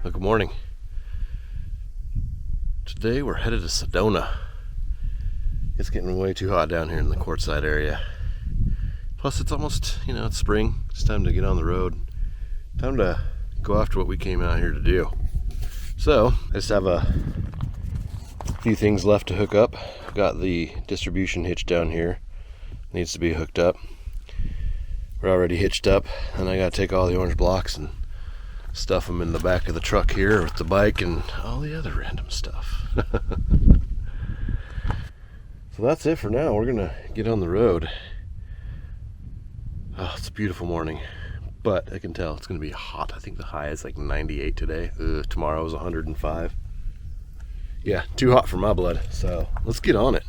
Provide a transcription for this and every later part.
Well, good morning. Today we're headed to Sedona. It's getting way too hot down here in the Quartzsite area. Plus it's almost, it's spring. It's time to get on the road. Time to go after what we came out here to do. So, I just have a few things left to hook up. I've got the distribution hitch down here. Needs to be hooked up. We're already hitched up, and I gotta take all the orange blocks and stuff them in the back of the truck here with the bike and all the other random stuff. So that's it for now. We're gonna get on the road. Oh, it's a beautiful morning, but I can tell it's gonna be hot. I think the high is like 98 today. Tomorrow is 105. Yeah, too hot for my blood. So let's get on it.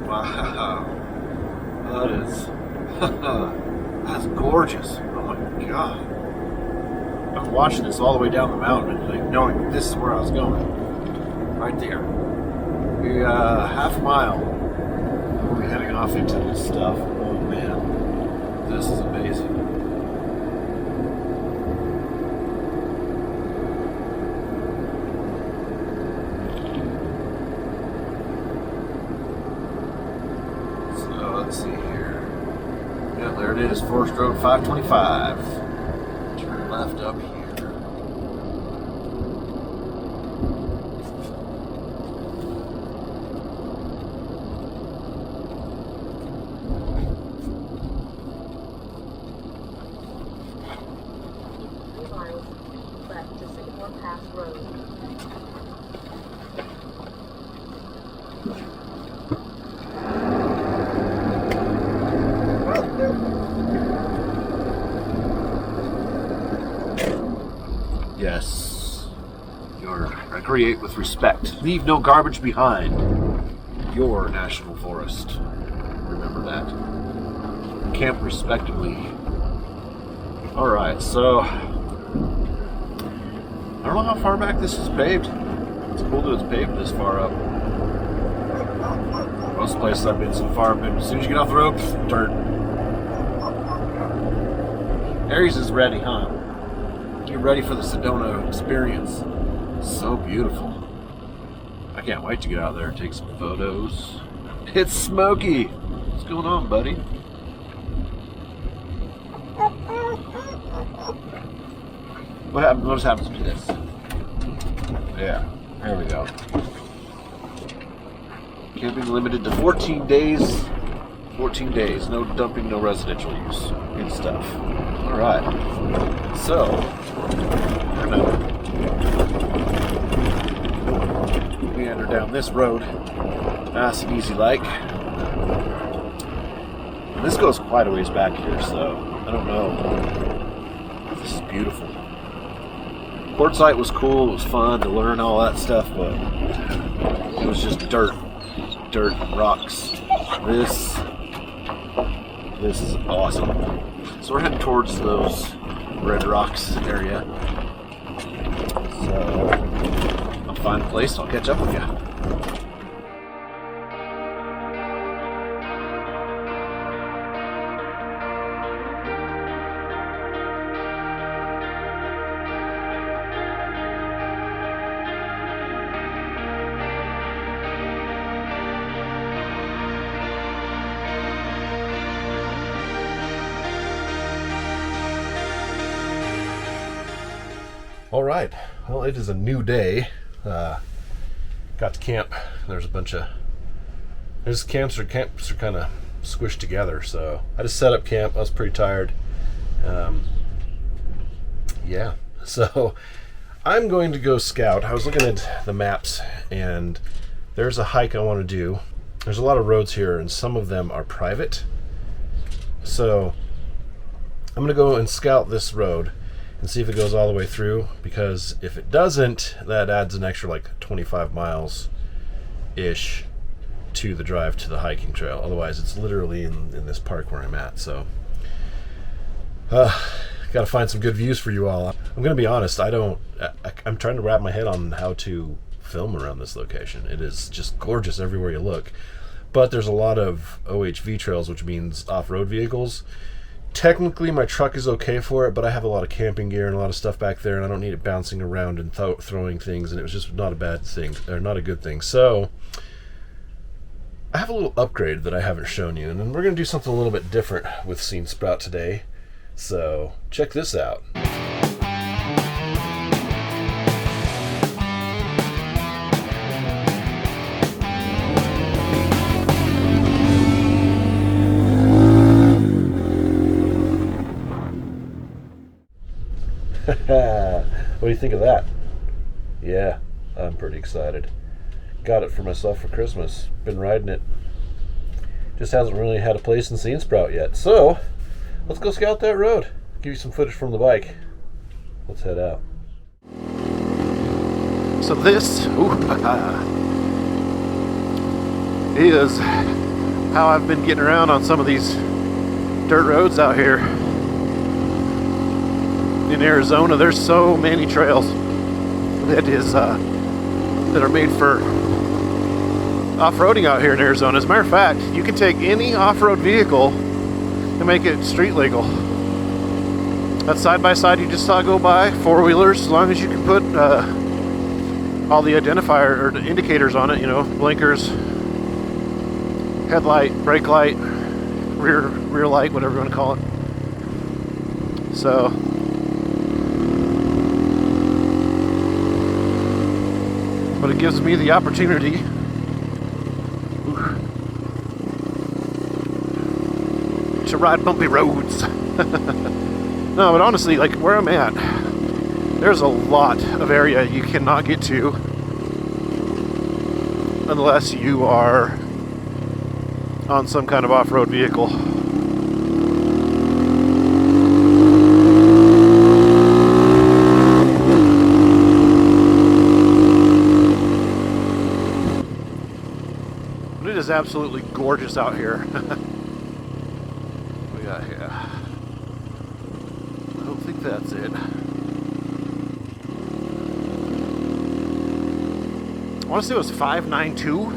Wow, that's gorgeous. Oh my God. I was watching this all the way down the mountain and like knowing this is where I was going. Right there. We half a mile. We'll be heading off into this stuff. Oh man, this is amazing. Let's see here. Yeah, there it is, Forest Road 525. Turn left up here. Left to Sycamore Pass Road. Yes. Recreate with respect. Leave no garbage behind. Your national forest. Remember that. Camp respectively. Alright, so I don't know how far back this is paved. It's cool that it's paved this far up. Most places I've been so far have been as soon as you get off the road, dirt. Aries is ready, huh? Get ready for the Sedona experience. So beautiful. I can't wait to get out there and take some photos. It's Smokey. What's going on, buddy? What happens to this? Yeah, there we go. Camping limited to 14 days. 14 days. No dumping, no residential use. Good stuff. Alright. So, we're gonna meander down this road. Nice and easy like. And this goes quite a ways back here, so I don't know. This is beautiful. Quartzsite was cool, it was fun to learn all that stuff, but it was just dirt and rocks. This is awesome. So we're heading towards those Red Rocks area. So I'll find a place, I'll catch up with you. All right, well, it is a new day. Got to camp. There's camps are kind of squished together, so I just set up camp. I was pretty tired. Yeah, so I'm going to go scout. I was looking at the maps, and there's a hike I want to do. There's a lot of roads here, and some of them are private. So I'm going to go and scout this road and see if it goes all the way through, because if it doesn't, that adds an extra like 25 miles-ish to the drive to the hiking trail. Otherwise, it's literally in this park where I'm at. So got to find some good views for you all. I'm going to be honest, I'm trying to wrap my head on how to film around this location. It is just gorgeous everywhere you look. But there's a lot of OHV trails, which means off-road vehicles. Technically, my truck is okay for it, but I have a lot of camping gear and a lot of stuff back there, and I don't need it bouncing around and throwing things, and it was just not a bad thing, or not a good thing. So I have a little upgrade that I haven't shown you, and then we're going to do something a little bit different with Scene Sprout today. So check this out. What do you think of that? Yeah, I'm pretty excited. Got it for myself for Christmas. Been riding it. Just hasn't really had a place in Scene Sprout yet. So, let's go scout that road. Give you some footage from the bike. Let's head out. So this is how I've been getting around on some of these dirt roads out here. In Arizona, there's so many trails that are made for off-roading out here in Arizona. As a matter of fact, you can take any off-road vehicle and make it street legal. That side-by-side you just saw go by, four-wheelers, as long as you can put all the identifier or the indicators on it, you know, blinkers, headlight, brake light, rear light, whatever you want to call it. So but it gives me the opportunity to ride bumpy roads. No, but honestly, like where I'm at, there's a lot of area you cannot get to unless you are on some kind of off-road vehicle. It is absolutely gorgeous out here. We got here. I don't think that's it. I want to say it was 592,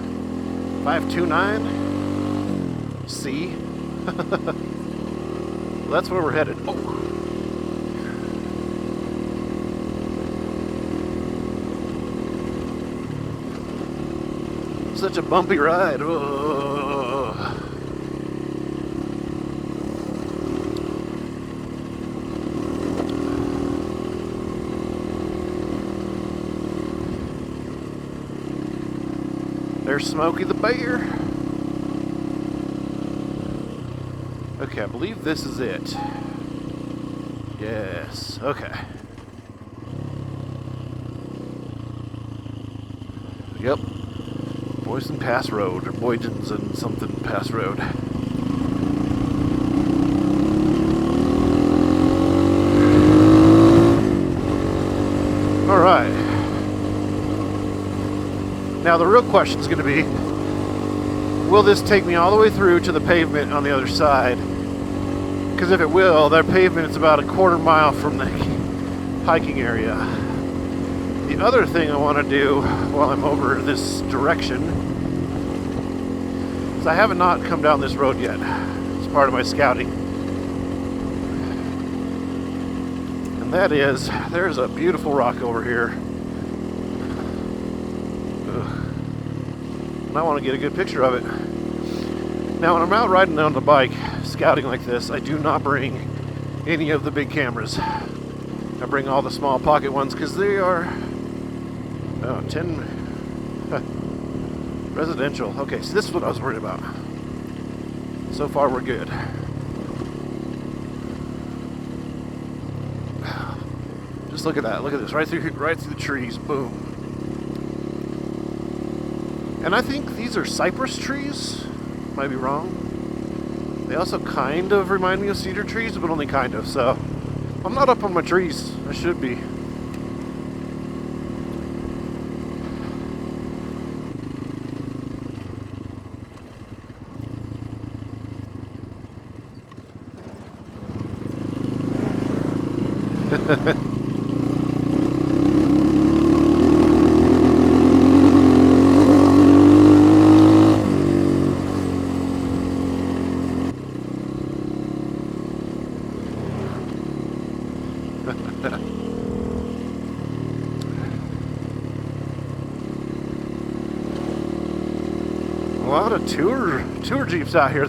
529 C. That's where we're headed. Oh. Such a bumpy ride. Whoa. There's Smokey the Bear. Okay, I believe this is it. Yes, okay. Yep. Boyden Pass Road, or Boyden's and something Pass Road. Alright. Now the real question is going to be, will this take me all the way through to the pavement on the other side? Because if it will, that pavement is about a quarter mile from the hiking area. The other thing I want to do while I'm over this direction is I have not come down this road yet. It's part of my scouting. And that is, there's a beautiful rock over here. And I want to get a good picture of it. Now when I'm out riding on the bike, scouting like this, I do not bring any of the big cameras. I bring all the small pocket ones because they are 10 residential. Okay, so this is what I was worried about. So far we're good. Just look at that. Look at this. Right through the trees. Boom. And I think these are cypress trees. Might be wrong. They also kind of remind me of cedar trees, but only kind of. So I'm not up on my trees. I should be. A lot of tour Jeeps out here.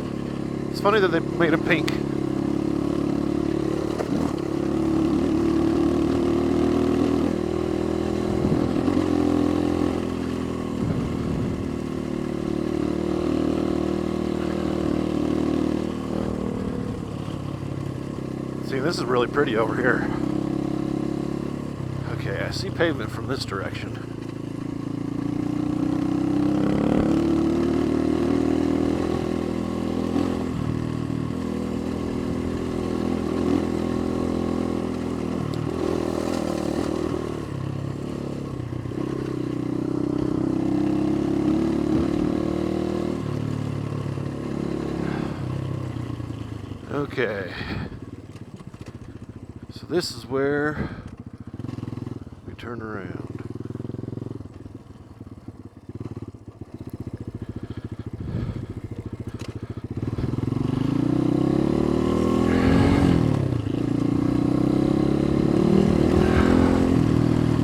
It's funny that they made them pink. See, this is really pretty over here. Okay, I see pavement from this direction. Okay, so this is where we turn around.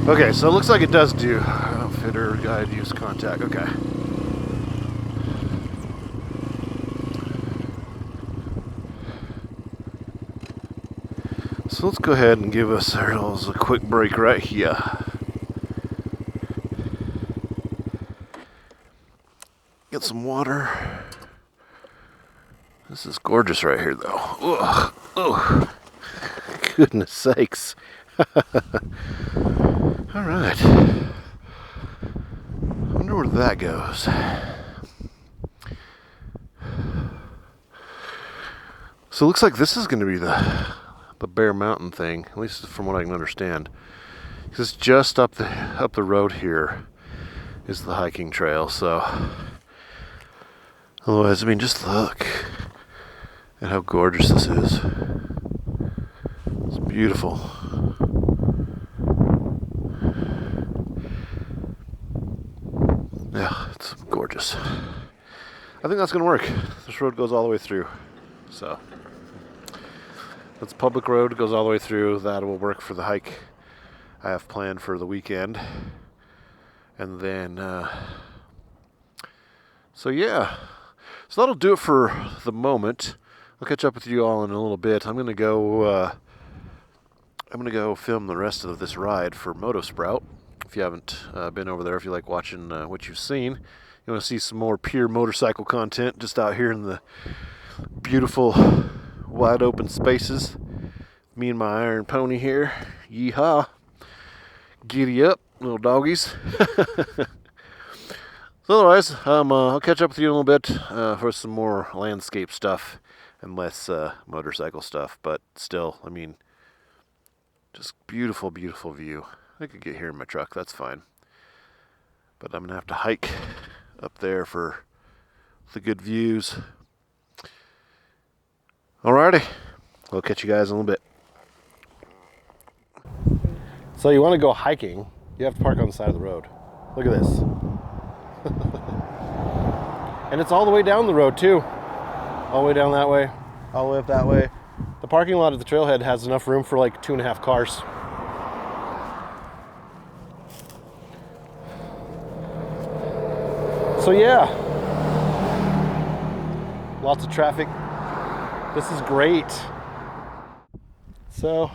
Okay, so it looks like it does do outfitter guide use contact. Okay. So let's go ahead and give ourselves a quick break right here. Get some water. This is gorgeous right here, though. Ugh. Oh, goodness sakes. All right. I wonder where that goes. So it looks like this is going to be the Bear Mountain thing, at least from what I can understand. Because just up the road here is the hiking trail. So otherwise, I mean, just look at how gorgeous this is. It's beautiful. Yeah, it's gorgeous. I think that's going to work. This road goes all the way through. So that's public road, goes all the way through. That will work for the hike I have planned for the weekend. And then, so yeah. So that'll do it for the moment. I'll catch up with you all in a little bit. I'm gonna go film the rest of this ride for Motosprout. If you haven't been over there, if you like watching what you've seen, you want to see some more pure motorcycle content just out here in the beautiful wide open spaces. Me and my iron pony here. Yeehaw. Giddy up, little doggies. So otherwise, I'll catch up with you in a little bit for some more landscape stuff and less motorcycle stuff. But still, I mean, just beautiful, beautiful view. I could get here in my truck, that's fine. But I'm going to have to hike up there for the good views. Alrighty, we'll catch you guys in a little bit. So you want to go hiking, you have to park on the side of the road. Look at this. And it's all the way down the road too. All the way down that way, all the way up that way. The parking lot at the trailhead has enough room for like 2.5 cars. So yeah, lots of traffic. This is great. So,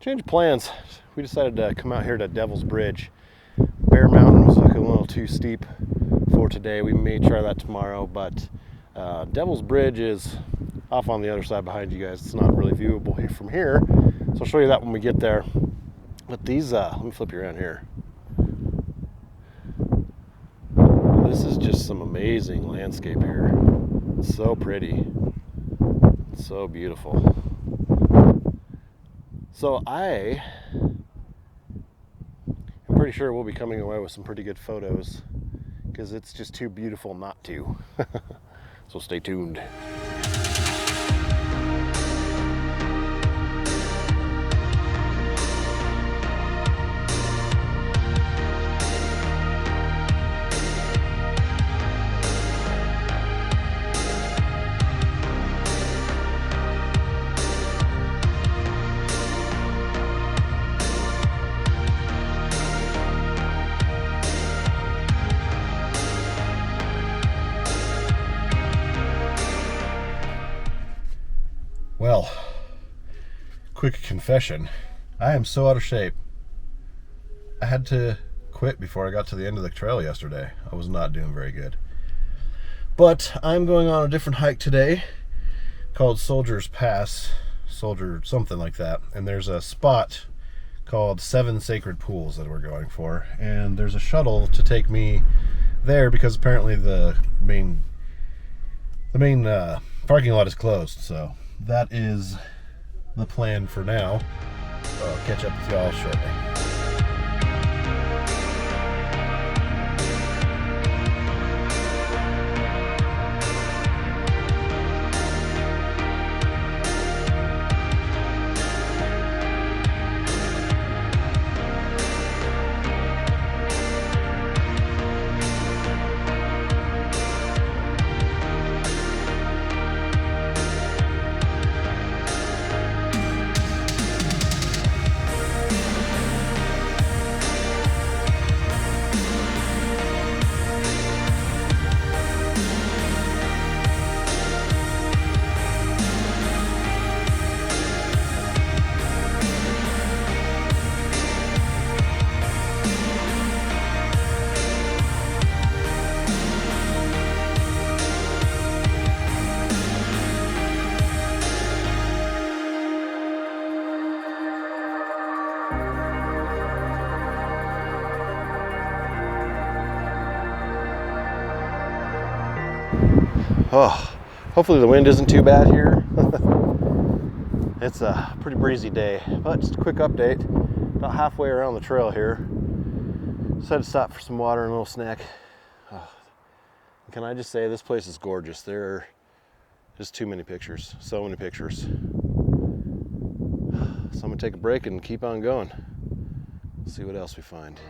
change of plans. We decided to come out here to Devil's Bridge. Bear Mountain was like a little too steep for today. We may try that tomorrow, but Devil's Bridge is off on the other side behind you guys. It's not really viewable here from here, so I'll show you that when we get there. But these, let me flip you around here. This is just some amazing landscape here. It's so pretty. It's so beautiful. So I'm pretty sure we'll be coming away with some pretty good photos because it's just too beautiful not to. So stay tuned. Well, quick confession. I am so out of shape. I had to quit before I got to the end of the trail yesterday. I was not doing very good. But I'm going on a different hike today called Soldier's Pass, Soldier something like that. And there's a spot called 7 Sacred Pools that we're going for. And there's a shuttle to take me there because apparently the main parking lot is closed. So that is the plan for now. I'll catch up with y'all shortly. Oh, hopefully the wind isn't too bad here. It's a pretty breezy day, but just a quick update. About halfway around the trail here. Decided to stop for some water and a little snack. Oh, can I just say this place is gorgeous. There are just too many pictures, so many pictures. So I'm gonna take a break and keep on going. See what else we find.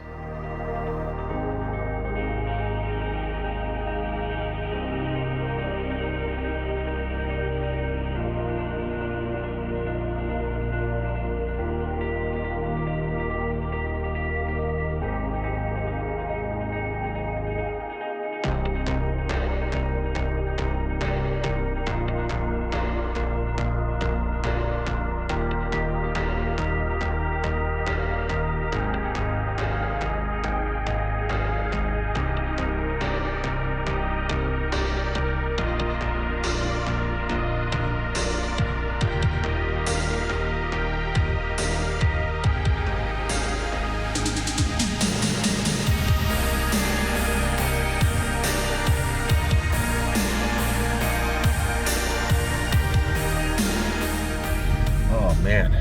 Man,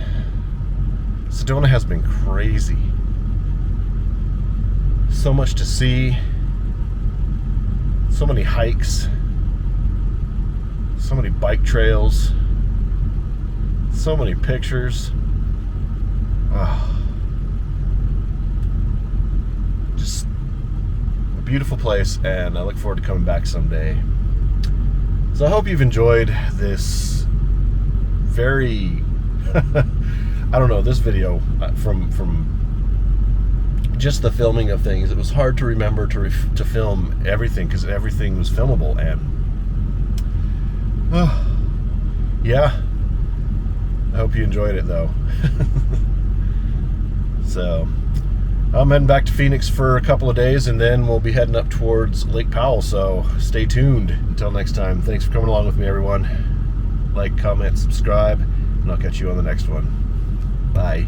Sedona has been crazy. So much to see, so many hikes, so many bike trails, so many pictures. Oh, just a beautiful place, and I look forward to coming back someday. So I hope you've enjoyed this very I don't know, this video from just the filming of things. It was hard to remember to film everything because everything was filmable, and yeah, I hope you enjoyed it though. So I'm heading back to Phoenix for a couple of days, and then we'll be heading up towards Lake Powell, so stay tuned. Until next time, thanks for coming along with me, everyone. Like, comment, subscribe, and I'll catch you on the next one. Bye.